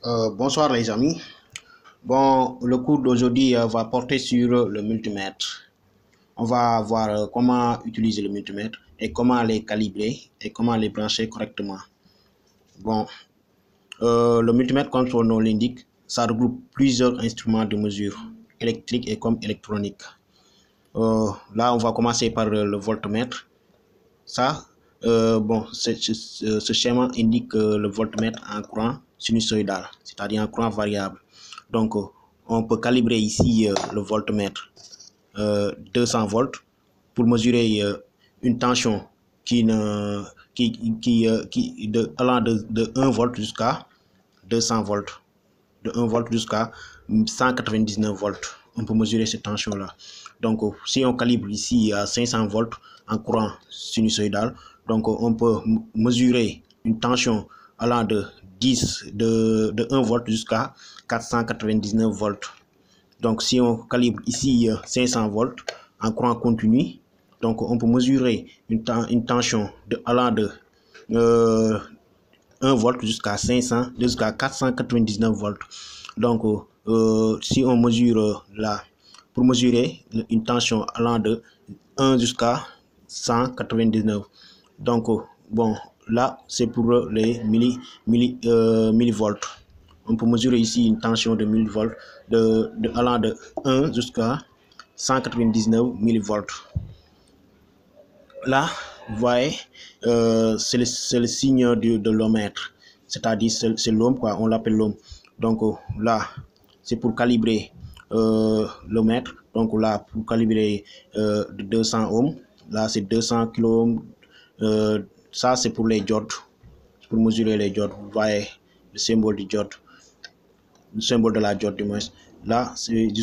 Bonsoir les amis. Bon, le cours d'aujourd'hui va porter sur le multimètre. On va voir comment utiliser le multimètre et comment les calibrer et comment les brancher correctement. Bon, le multimètre, comme son nom l'indique, ça regroupe plusieurs instruments de mesure, électriques et comme électroniques. Là, on va commencer par le voltmètre. Ça, ce schéma indique le voltmètre en courant sinusoïdal, c'est-à-dire en courant variable. Donc, on peut calibrer ici le voltmètre 200 volts pour mesurer une tension allant de 1 volt jusqu'à 200 volts, de 1 volt jusqu'à 199 volts. On peut mesurer cette tension-là. Donc, si on calibre ici à 500 volts en courant sinusoïdal, donc on peut mesurer une tension allant de 1 volt jusqu'à 499 volts. Donc, si on calibre ici 500 volts en courant continu, donc on peut mesurer une tension allant de 1 volt jusqu'à 499 volts. Donc, si on mesure là, pour mesurer une tension allant de 1 jusqu'à 199. Donc, bon, là, c'est pour les millivolts. On peut mesurer ici une tension de millivolts allant de 1 jusqu'à 199 millivolts. Là, vous voyez, c'est le signe de l'ohmètre, c'est-à-dire c'est l'ohm, quoi, on l'appelle l'ohm. Donc là, c'est pour calibrer l'ohmètre. Donc là, pour calibrer 200 ohms, là c'est 200 kilo ohms. Ça c'est pour les diodes, pour mesurer les diodes. Vous voyez le symbole du diode, le symbole de la diode du moins. Là, c'est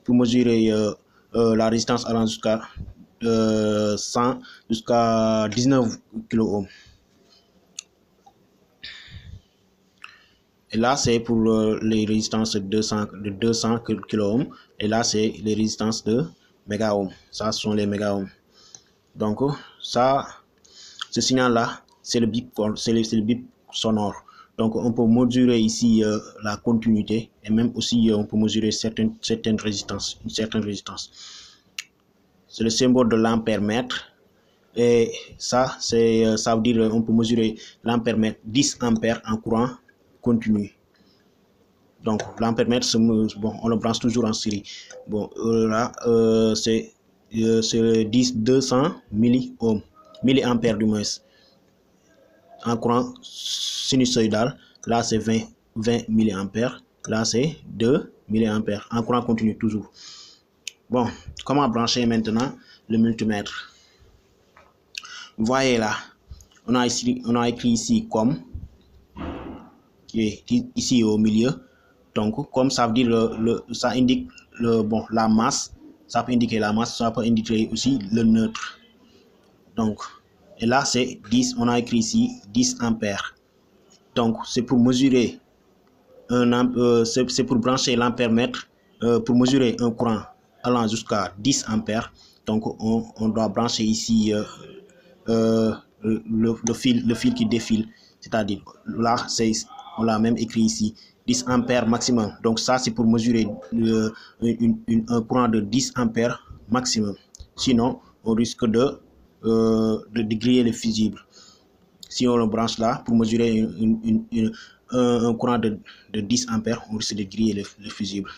pour mesurer la résistance allant jusqu'à 100 jusqu'à 19 kilo ohms. Et là, c'est pour les résistances de 200 kilo ohms. Et là, c'est les résistances de méga ohms. Ça, ce sont les méga ohms. Donc, ça, ce signal-là, c'est le bip sonore. Donc, on peut mesurer ici la continuité et même aussi on peut mesurer certaines résistances, une certaine résistance. C'est le symbole de l'ampère-mètre. Et ça veut dire on peut mesurer l'ampère-mètre 10 ampères en courant continu. Donc, l'ampère-mètre, bon, on le branche toujours en série. Bon, là, c'est 200 milliampères du moins. En courant sinusoïdal, là, c'est 20 milliampères. Là, c'est 2 milliampères. En courant continu, toujours. Bon, comment brancher maintenant le multimètre? Vous voyez là, on a écrit ici comme, qui est ici au milieu. Donc, comme ça veut dire, ça indique la masse, ça peut indiquer la masse, ça peut indiquer aussi le neutre. Donc, et là, c'est 10, on a écrit ici 10 ampères. Donc, c'est pour mesurer, c'est pour brancher l'ampère-mètre, pour mesurer un courant allant jusqu'à 10 ampères. Donc, on doit brancher ici le fil qui défile, c'est-à-dire là, on l'a même écrit ici 10 ampères maximum. Donc ça, c'est pour mesurer un courant de 10 ampères maximum. Sinon, on risque de griller le fusible. Si on le branche là, pour mesurer un courant de 10 ampères, on risque de griller le fusible.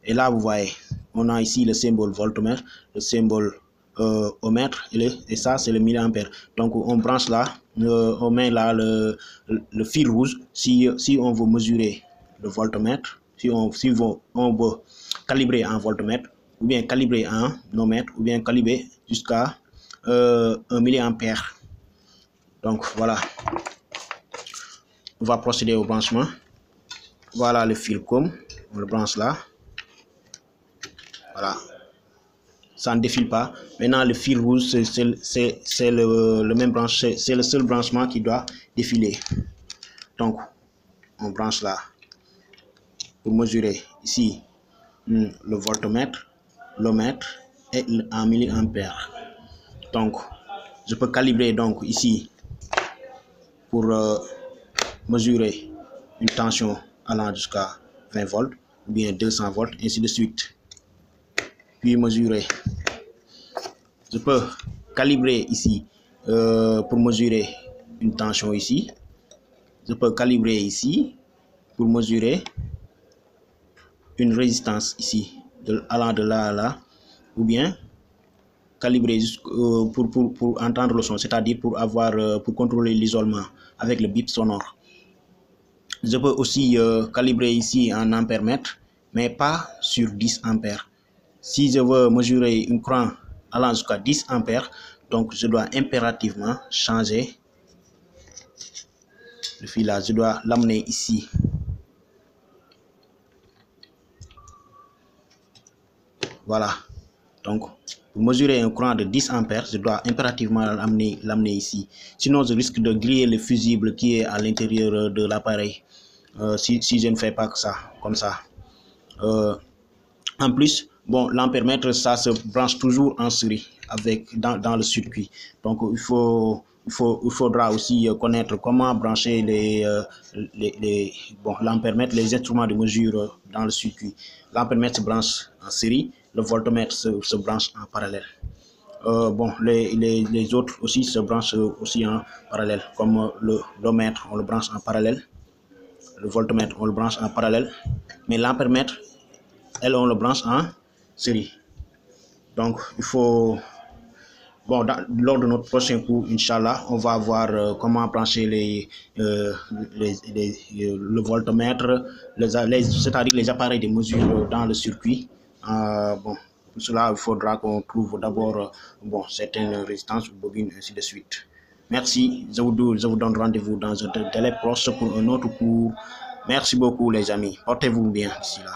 Et là, vous voyez, on a ici le symbole voltmètre, le symbole ohmètre, et ça, c'est le milliampère. Donc, on branche là, on met là le fil rouge. Si on veut mesurer le voltmètre, si on veut calibrer en voltmètre, ou bien calibrer en ohmètre, ou bien calibrer jusqu'à 1 milliampère. Donc, voilà. On va procéder au branchement. Voilà le fil com, on le branche là. Voilà, ça ne défile pas. Maintenant, le fil rouge, c'est le même branche, c'est le seul branchement qui doit défiler. Donc, on branche là pour mesurer ici le voltmètre, l'ohmètre et en milliampères. Donc, je peux calibrer donc ici pour mesurer une tension allant jusqu'à 20 volts ou bien 200 volts, ainsi de suite. Puis mesurer. Je peux calibrer ici pour mesurer une tension ici. Je peux calibrer ici pour mesurer une résistance ici, allant de là à là, ou bien calibrer pour entendre le son, c'est-à-dire pour contrôler l'isolement avec le bip sonore. Je peux aussi calibrer ici en ampère-mètre, mais pas sur 10 ampères. Si je veux mesurer une courant allant jusqu'à 10 ampères, donc je dois impérativement changer le filage. Je dois l'amener ici. Voilà. Donc, pour mesurer un courant de 10 ampères, je dois impérativement l'amener ici. Sinon, je risque de griller le fusible qui est à l'intérieur de l'appareil si je ne fais pas que ça, comme ça. En plus, bon, l'ampère-mètre, ça se branche toujours en série dans le circuit. Donc, il faudra aussi connaître comment brancher l'ampère-mètre, les instruments de mesure dans le circuit. L'ampère-mètre se branche en série, le voltmètre se branche en parallèle. Les autres aussi se branchent aussi en parallèle, comme l'ohmètre, on le branche en parallèle. Le voltmètre, on le branche en parallèle. Mais l'ampère-mètre, on le branche en série. Donc, il faut... Bon, lors de notre prochain cours, Inch'Allah, on va voir comment brancher le voltmètre, c'est-à-dire les appareils de mesure dans le circuit. Pour cela, il faudra qu'on trouve d'abord certaines résistances ou bobines, ainsi de suite. Merci. Je vous donne rendez-vous dans un délai proche pour un autre cours. Merci beaucoup, les amis. Portez-vous bien d'ici là.